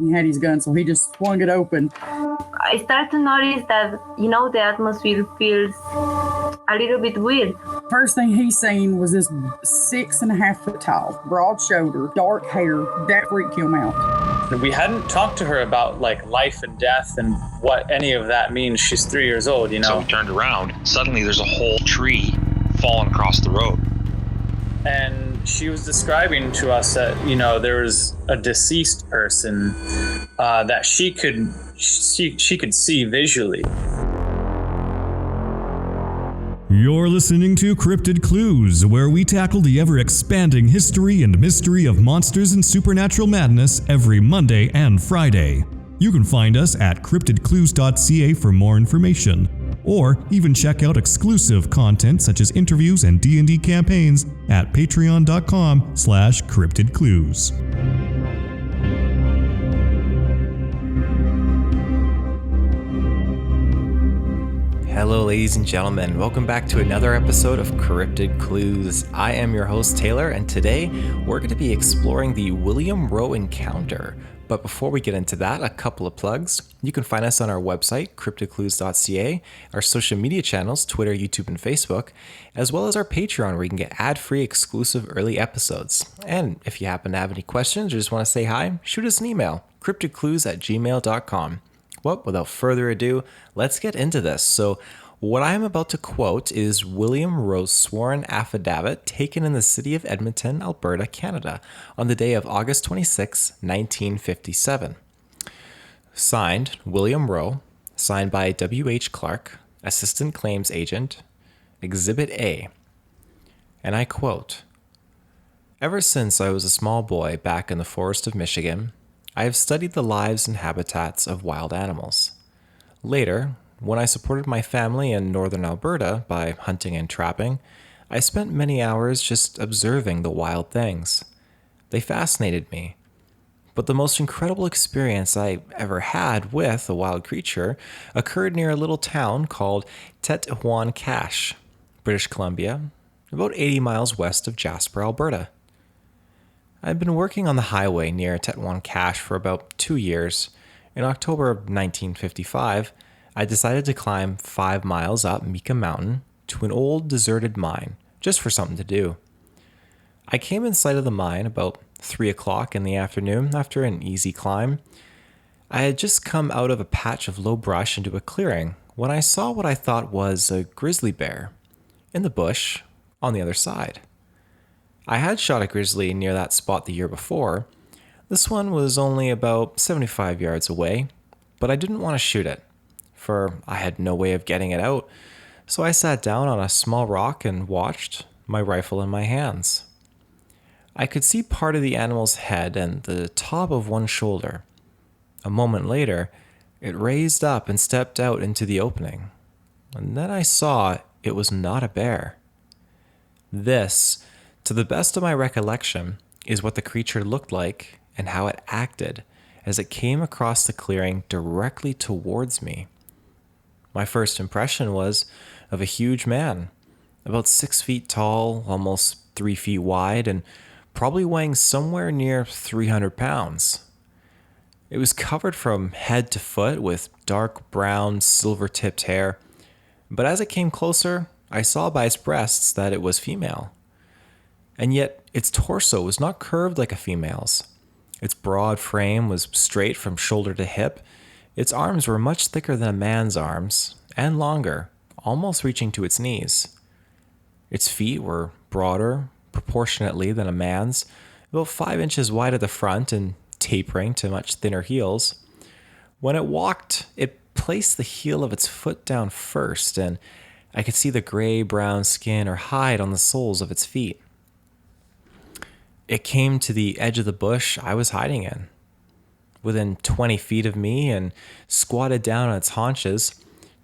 He had his gun, so he just swung it open. I start to notice that, the atmosphere feels a little bit weird. First thing he seen was this 6.5 foot tall, broad shoulder, dark hair. That freaked him out. We hadn't talked to her about like life and death and what any of that means. She's 3 years old, So we turned around. Suddenly there's a whole tree falling across the road. And she was describing to us that, there was a deceased person that she could see visually. You're listening to Cryptid Clues, where we tackle the ever-expanding history and mystery of monsters and supernatural madness every Monday and Friday. You can find us at CryptidClues.ca for more information, or even check out exclusive content such as interviews and D&D campaigns at patreon.com/CryptidClues. Hello ladies and gentlemen, welcome back to another episode of Cryptid Clues. I am your host Taylor, and today we're going to be exploring the William Roe encounter. But before we get into that, a couple of plugs. You can find us on our website, CryptidClues.ca, our social media channels, Twitter, YouTube, and Facebook, as well as our Patreon, where you can get ad-free exclusive early episodes. And if you happen to have any questions or just want to say hi, shoot us an email, cryptidclues@gmail.com. Well, without further ado, let's get into this. So what I am about to quote is William Roe's sworn affidavit taken in the city of Edmonton, Alberta, Canada, on the day of August 26, 1957. Signed, William Roe, signed by W.H. Clark, Assistant Claims Agent, Exhibit A. And I quote, "Ever since I was a small boy back in the forest of Michigan, I have studied the lives and habitats of wild animals. Later, when I supported my family in northern Alberta by hunting and trapping, I spent many hours just observing the wild things. They fascinated me. But the most incredible experience I ever had with a wild creature occurred near a little town called Tetouan-Cache, British Columbia, about 80 miles west of Jasper, Alberta. I'd been working on the highway near Tetouan-Cache for about 2 years. In October of 1955, I decided to climb 5 miles up Mika Mountain to an old deserted mine, just for something to do. I came in sight of the mine about 3 o'clock in the afternoon after an easy climb. I had just come out of a patch of low brush into a clearing when I saw what I thought was a grizzly bear in the bush on the other side. I had shot a grizzly near that spot the year before. This one was only about 75 yards away, but I didn't want to shoot it, for I had no way of getting it out, so I sat down on a small rock and watched, my rifle in my hands. I could see part of the animal's head and the top of one shoulder. A moment later, it raised up and stepped out into the opening, and then I saw it was not a bear. This, to the best of my recollection, is what the creature looked like and how it acted as it came across the clearing directly towards me. My first impression was of a huge man, about 6 feet tall, almost 3 feet wide, and probably weighing somewhere near 300 pounds. It was covered from head to foot with dark brown, silver-tipped hair, but as it came closer, I saw by its breasts that it was female. And yet, its torso was not curved like a female's. Its broad frame was straight from shoulder to hip. Its arms were much thicker than a man's arms, and longer, almost reaching to its knees. Its feet were broader, proportionately, than a man's, about 5 inches wide at the front and tapering to much thinner heels. When it walked, it placed the heel of its foot down first, and I could see the gray-brown skin or hide on the soles of its feet. It came to the edge of the bush I was hiding in. Within 20 feet of me and squatted down on its haunches,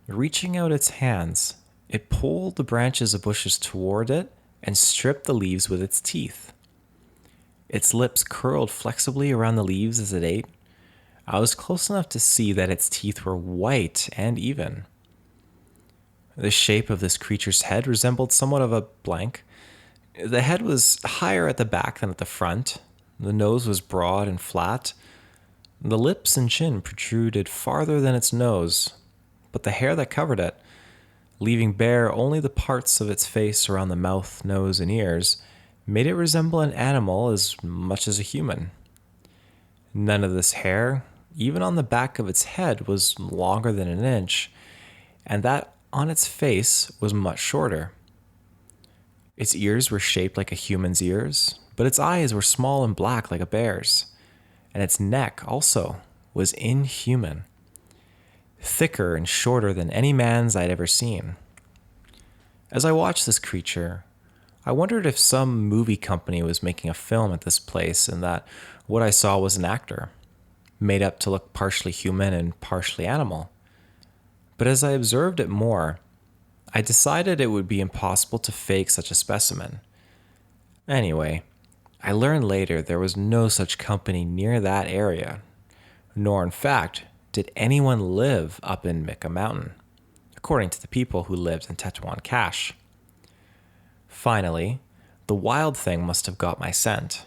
reaching out its hands, it pulled the branches of bushes toward it and stripped the leaves with its teeth. Its lips curled flexibly around the leaves as it ate. I was close enough to see that its teeth were white and even. The shape of this creature's head resembled somewhat of a blank. The head was higher at the back than at the front. The nose was broad and flat. The lips and chin protruded farther than its nose, but the hair that covered it, leaving bare only the parts of its face around the mouth, nose, and ears, made it resemble an animal as much as a human. None of this hair, even on the back of its head, was longer than an inch, and that on its face was much shorter. Its ears were shaped like a human's ears, but its eyes were small and black like a bear's, and its neck also was inhuman, thicker and shorter than any man's I'd ever seen. As I watched this creature, I wondered if some movie company was making a film at this place and that what I saw was an actor, made up to look partially human and partially animal. But as I observed it more, I decided it would be impossible to fake such a specimen. Anyway, I learned later there was no such company near that area, nor in fact did anyone live up in Mika Mountain, according to the people who lived in Tetuan Cache. Finally, the wild thing must have got my scent,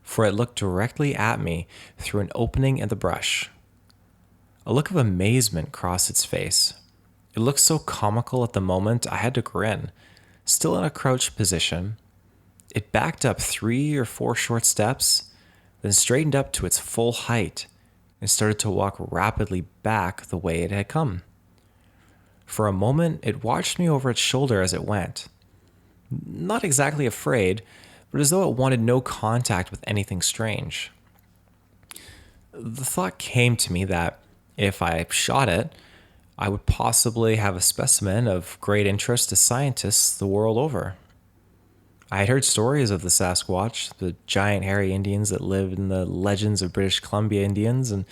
for it looked directly at me through an opening in the brush. A look of amazement crossed its face. It looked so comical at the moment I had to grin. Still in a crouched position, it backed up 3 or 4 short steps, then straightened up to its full height and started to walk rapidly back the way it had come. For a moment, it watched me over its shoulder as it went. Not exactly afraid, but as though it wanted no contact with anything strange. The thought came to me that if I shot it, I would possibly have a specimen of great interest to scientists the world over. I had heard stories of the Sasquatch, the giant hairy Indians that lived in the legends of British Columbia Indians, and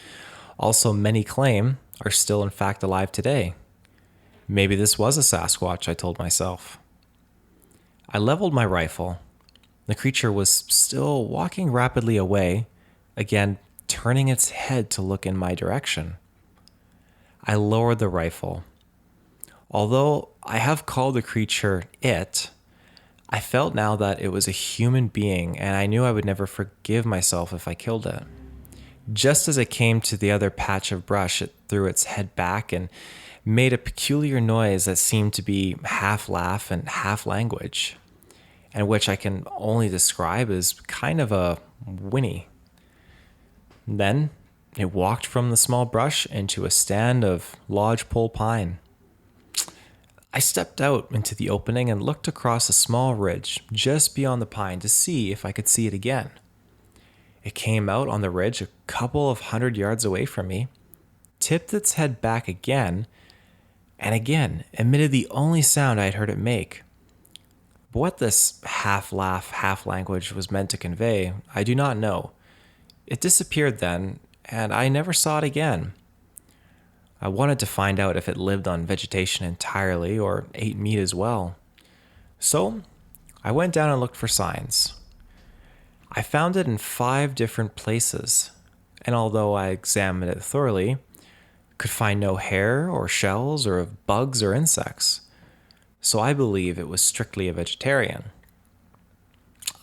also many claim are still in fact alive today. Maybe this was a Sasquatch, I told myself. I leveled my rifle. The creature was still walking rapidly away, again turning its head to look in my direction. I lowered the rifle. Although I have called the creature it, I felt now that it was a human being, and I knew I would never forgive myself if I killed it. Just as it came to the other patch of brush, it threw its head back and made a peculiar noise that seemed to be half laugh and half language, and which I can only describe as kind of a whinny. Then it walked from the small brush into a stand of lodgepole pine. I stepped out into the opening and looked across a small ridge just beyond the pine to see if I could see it again. It came out on the ridge a couple of 100 yards away from me, tipped its head back again, and again emitted the only sound I had heard it make. But what this half laugh, half language was meant to convey, I do not know. It disappeared then, and I never saw it again. I wanted to find out if it lived on vegetation entirely or ate meat as well. So I went down and looked for signs. I found it in 5 different places, and although I examined it thoroughly, could find no hair or shells or bugs or insects. So I believe it was strictly a vegetarian.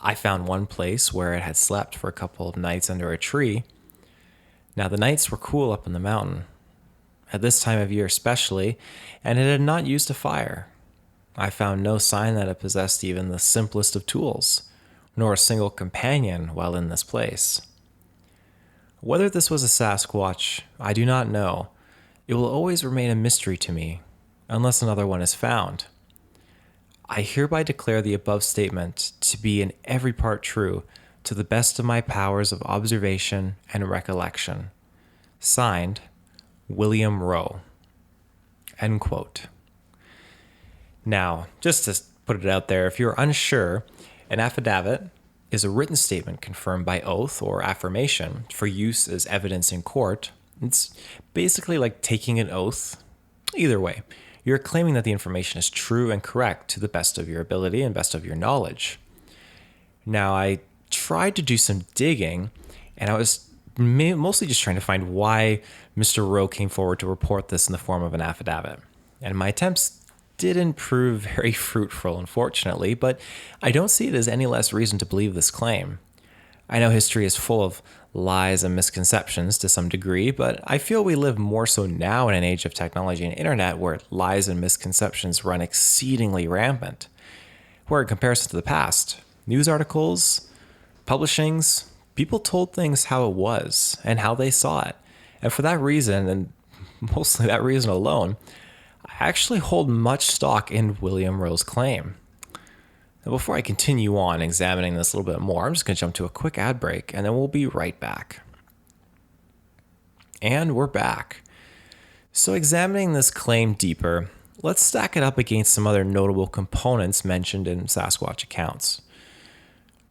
I found one place where it had slept for a couple of nights under a tree. Now the nights were cool up in the mountain, at this time of year especially, and it had not used a fire. I found no sign that it possessed even the simplest of tools, nor a single companion while in this place. Whether this was a Sasquatch, I do not know. It will always remain a mystery to me, unless another one is found. I hereby declare the above statement to be in every part true, to the best of my powers of observation and recollection. Signed, William Roe. End quote. Now, just to put it out there, if you're unsure, an affidavit is a written statement confirmed by oath or affirmation for use as evidence in court. It's basically like taking an oath. Either way, you're claiming that the information is true and correct to the best of your ability and best of your knowledge. Now, I tried to do some digging, and I was mostly just trying to find why Mr. Roe came forward to report this in the form of an affidavit. And my attempts didn't prove very fruitful, unfortunately, but I don't see it as any less reason to believe this claim. I know history is full of lies and misconceptions to some degree, but I feel we live more so now in an age of technology and internet where lies and misconceptions run exceedingly rampant. Where in comparison to the past, news articles, publishings, people told things how it was and how they saw it. And for that reason, and mostly that reason alone, I actually hold much stock in William Roe's claim. Now, before I continue on examining this a little bit more, I'm just going to jump to a quick ad break and then we'll be right back. And we're back. So examining this claim deeper, let's stack it up against some other notable components mentioned in Sasquatch accounts.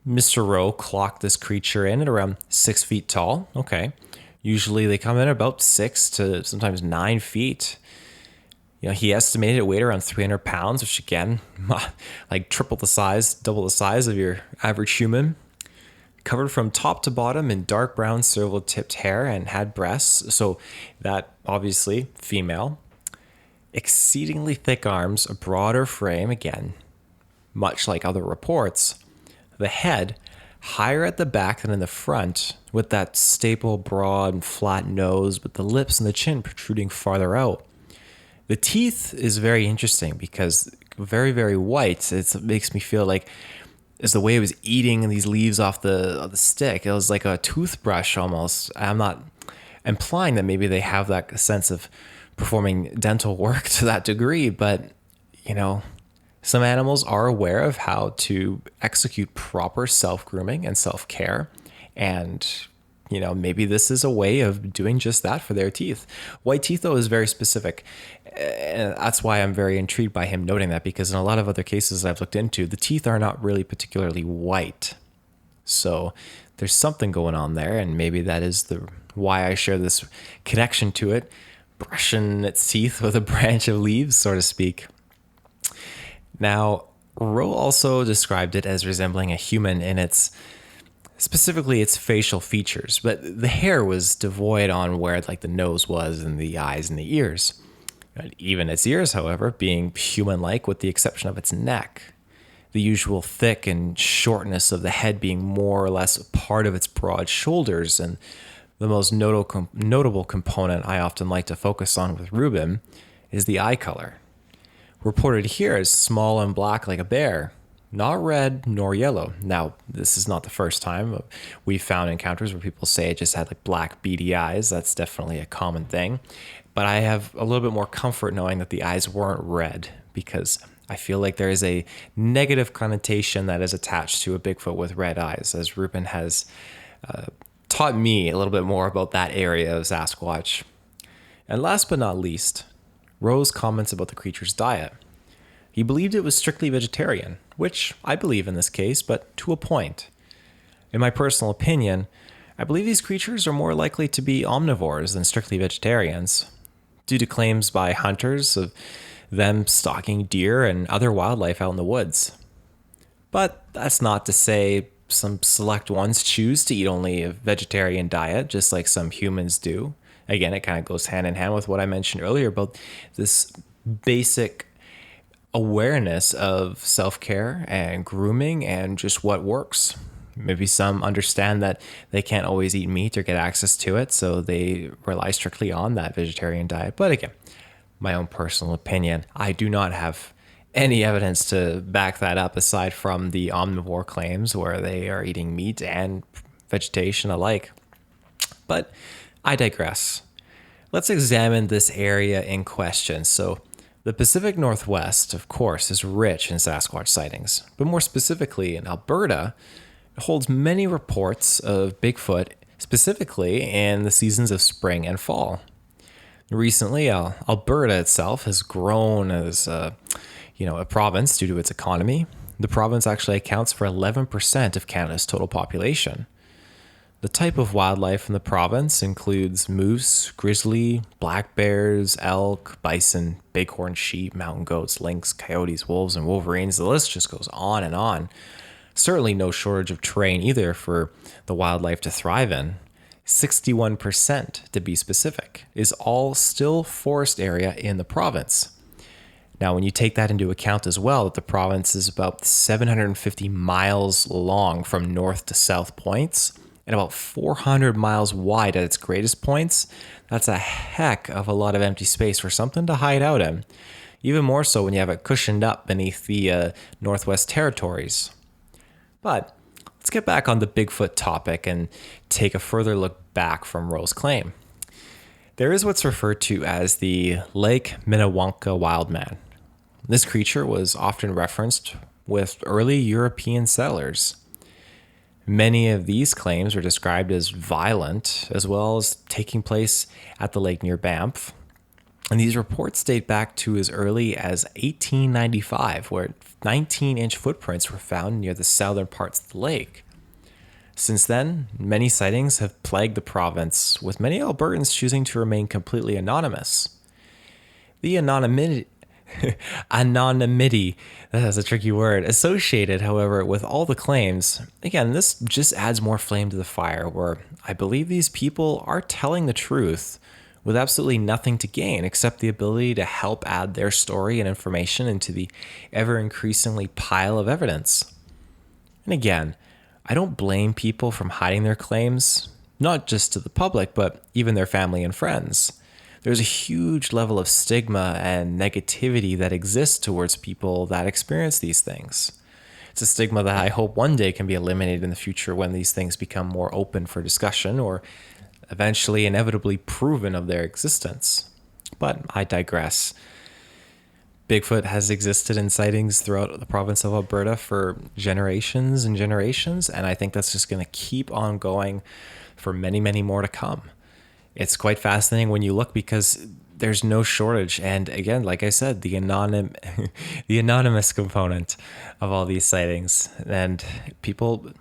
Mr. Roe clocked this creature in at around 6 feet tall. Okay. Usually they come in about 6 to sometimes 9 feet. You know, he estimated it weighed around 300 pounds, which again, like double the size of your average human. Covered from top to bottom in dark brown silver-tipped hair and had breasts, so that obviously female. Exceedingly thick arms, a broader frame, again, much like other reports. The head higher at the back than in the front, with that staple broad and flat nose, with the lips and the chin protruding farther out. The teeth is very interesting because very, very white. It makes me feel like it's the way it was eating these leaves off the stick. It was like a toothbrush almost. I'm not implying that maybe they have that sense of performing dental work to that degree, but you know, some animals are aware of how to execute proper self-grooming and self-care, and you know, maybe this is a way of doing just that for their teeth. White teeth, though, is very specific. And that's why I'm very intrigued by him noting that, because in a lot of other cases I've looked into, the teeth are not really particularly white. So there's something going on there, and maybe that is why I share this connection to it, brushing its teeth with a branch of leaves, so to speak. Now, Roe also described it as resembling a human in specifically its facial features, but the hair was devoid on where like the nose was and the eyes and the ears. Even its ears, however, being human-like with the exception of its neck. The usual thick and shortness of the head being more or less part of its broad shoulders, and the most notable component I often like to focus on with Reuben is the eye color. Reported here as small and black like a bear, not red nor yellow. Now, this is not the first time we've found encounters where people say it just had like black beady eyes. That's definitely a common thing. But I have a little bit more comfort knowing that the eyes weren't red, because I feel like there is a negative connotation that is attached to a Bigfoot with red eyes, as Reuben has taught me a little bit more about that area of Sasquatch. And last but not least, Roe's comments about the creature's diet. He believed it was strictly vegetarian, which I believe in this case, but to a point. In my personal opinion, I believe these creatures are more likely to be omnivores than strictly vegetarians, due to claims by hunters of them stalking deer and other wildlife out in the woods. But that's not to say some select ones choose to eat only a vegetarian diet, just like some humans do. Again, it kind of goes hand in hand with what I mentioned earlier about this basic awareness of self-care and grooming and just what works. Maybe some understand that they can't always eat meat or get access to it, so they rely strictly on that vegetarian diet. But again, my own personal opinion, I do not have any evidence to back that up aside from the omnivore claims where they are eating meat and vegetation alike. But I digress. Let's examine this area in question. So the Pacific Northwest, of course, is rich in Sasquatch sightings, but more specifically in Alberta, it holds many reports of Bigfoot, specifically in the seasons of spring and fall. Recently, Alberta itself has grown as a province due to its economy. The province actually accounts for 11% of Canada's total population. The type of wildlife in the province includes moose, grizzly, black bears, elk, bison, bighorn sheep, mountain goats, lynx, coyotes, wolves, and wolverines. The list just goes on and on. Certainly no shortage of terrain either for the wildlife to thrive in. 61%, to be specific, is all still forest area in the province. Now, when you take that into account as well, that the province is about 750 miles long from north to south points, and about 400 miles wide at its greatest points. That's a heck of a lot of empty space for something to hide out in. Even more so when you have it cushioned up beneath the Northwest Territories. But let's get back on the Bigfoot topic and take a further look back from Roe's claim. There is what's referred to as the Lake Minnewanka Wildman. This creature was often referenced with early European settlers. Many of these claims were described as violent, as well as taking place at the lake near Banff. And these reports date back to as early as 1895, where 19-inch footprints were found near the southern parts of the lake. Since then, many sightings have plagued the province, with many Albertans choosing to remain completely anonymous. The anonymity, that's a tricky word, associated, however, with all the claims, again, this just adds more flame to the fire, where I believe these people are telling the truth with absolutely nothing to gain except the ability to help add their story and information into the ever-increasingly pile of evidence. And again, I don't blame people from hiding their claims, not just to the public, but even their family and friends. There's a huge level of stigma and negativity that exists towards people that experience these things. It's a stigma that I hope one day can be eliminated in the future when these things become more open for discussion or eventually inevitably proven of their existence. But I digress. Bigfoot has existed in sightings throughout the province of Alberta for generations and generations, and I think that's just going to keep on going for many, many more to come. It's quite fascinating when you look because there's no shortage. And again, like I said, the anonymous component of all these sightings and people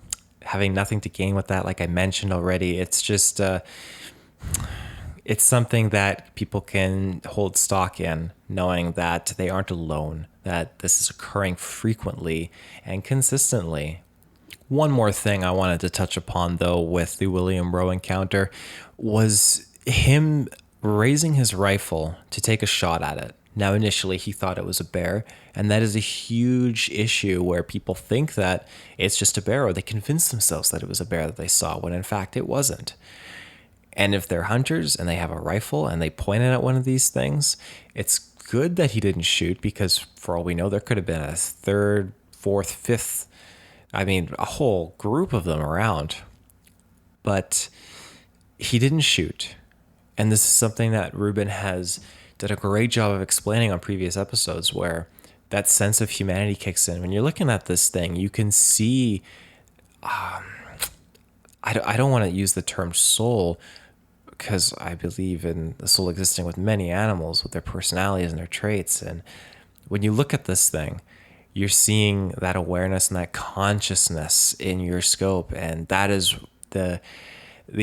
having nothing to gain with that, like I mentioned already, it's just, it's something that people can hold stock in, knowing that they aren't alone, that this is occurring frequently and consistently. One more thing I wanted to touch upon, though, with the William Roe encounter was him raising his rifle to take a shot at it. Now, initially, he thought it was a bear, and that is a huge issue where people think that it's just a bear, or they convince themselves that it was a bear that they saw, when in fact it wasn't. And if they're hunters and they have a rifle and they point it at one of these things, it's good that he didn't shoot, because for all we know, there could have been a third, fourth, fifth, a whole group of them around. But he didn't shoot. And this is something that Reuben has did a great job of explaining on previous episodes, where that sense of humanity kicks in. When you're looking at this thing, you can see, I don't want to use the term soul, because I believe in the soul existing with many animals, with their personalities and their traits. And when you look at this thing, you're seeing that awareness and that consciousness in your scope. And that is the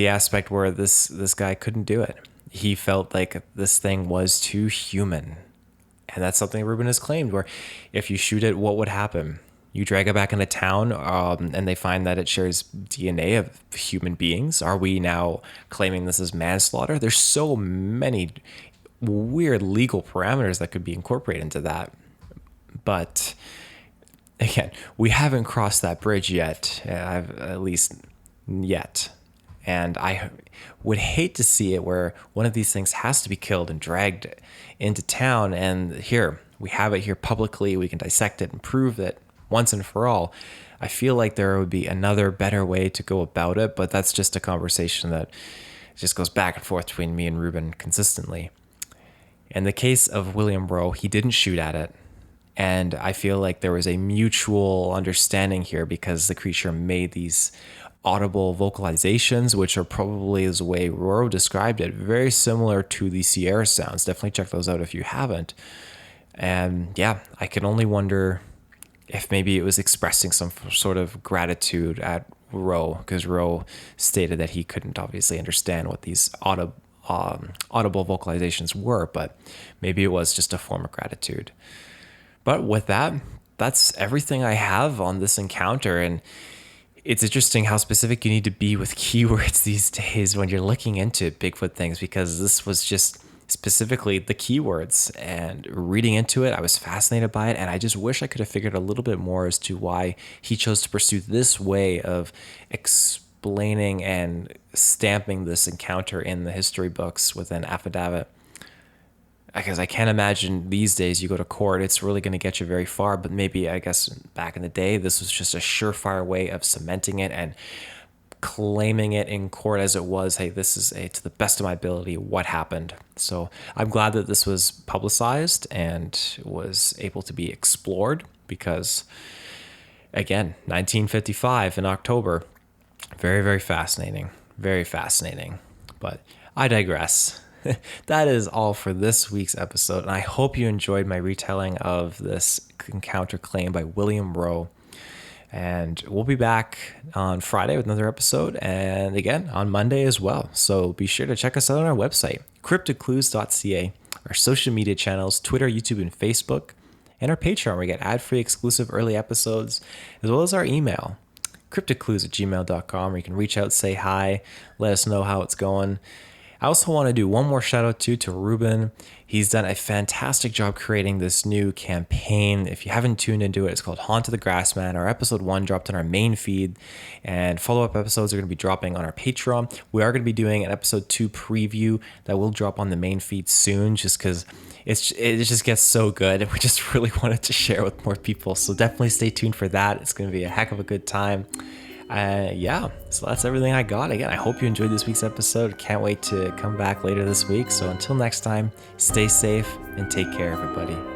aspect where this guy couldn't do it. He felt like this thing was too human. And that's something Reuben has claimed, where if you shoot it, what would happen? You drag it back into town, and they find that it shares DNA of human beings. Are we now claiming this as manslaughter? There's so many weird legal parameters that could be incorporated into that. But again, we haven't crossed that bridge yet, at least yet. And I would hate to see it where one of these things has to be killed and dragged into town. And here, we have it here publicly. We can dissect it and prove it once and for all. I feel like there would be another better way to go about it, but that's just a conversation that just goes back and forth between me and Reuben consistently. In the case of William Roe, he didn't shoot at it. And I feel like there was a mutual understanding here, because the creature made these audible vocalizations, which are probably, as the way Roe described it, very similar to the Sierra sounds. Definitely check those out if you haven't. And yeah, I can only wonder if maybe it was expressing some sort of gratitude at Roe, because Roe stated that he couldn't obviously understand what these audible vocalizations were, but maybe it was just a form of gratitude. But with that, that's everything I have on this encounter. And it's interesting how specific you need to be with keywords these days when you're looking into Bigfoot things, because this was just specifically the keywords, and reading into it, I was fascinated by it. And I just wish I could have figured a little bit more as to why he chose to pursue this way of explaining and stamping this encounter in the history books with an affidavit. Because I can't imagine these days you go to court, it's really going to get you very far. But maybe, I guess, back in the day, this was just a surefire way of cementing it and claiming it in court as it was, hey, this is to the best of my ability what happened. So I'm glad that this was publicized and was able to be explored, because again, 1955 in October, very, very fascinating, but I digress. That is all for this week's episode, and I hope you enjoyed my retelling of this encounter claim by William Roe. And we'll be back on Friday with another episode, and again on Monday as well. So be sure to check us out on our website, CryptidClues.ca, our social media channels, Twitter, YouTube, and Facebook, and our Patreon, where we get ad-free exclusive early episodes, as well as our email, CryptidClues@gmail.com, where you can reach out, say hi, let us know how it's going. I also want to do one more shout out to Reuben. He's done a fantastic job creating this new campaign. If you haven't tuned into it, it's called Haunt of the Grassman. Our episode 1 dropped on our main feed, and follow-up episodes are going to be dropping on our Patreon. We are going to be doing an episode 2 preview that will drop on the main feed soon, just because it just gets so good, and we just really wanted to share with more people. So definitely stay tuned for that. It's going to be a heck of a good time. So that's everything I got. Again, I hope you enjoyed this week's episode. Can't wait to come back later this week. So until next time, stay safe and take care, everybody.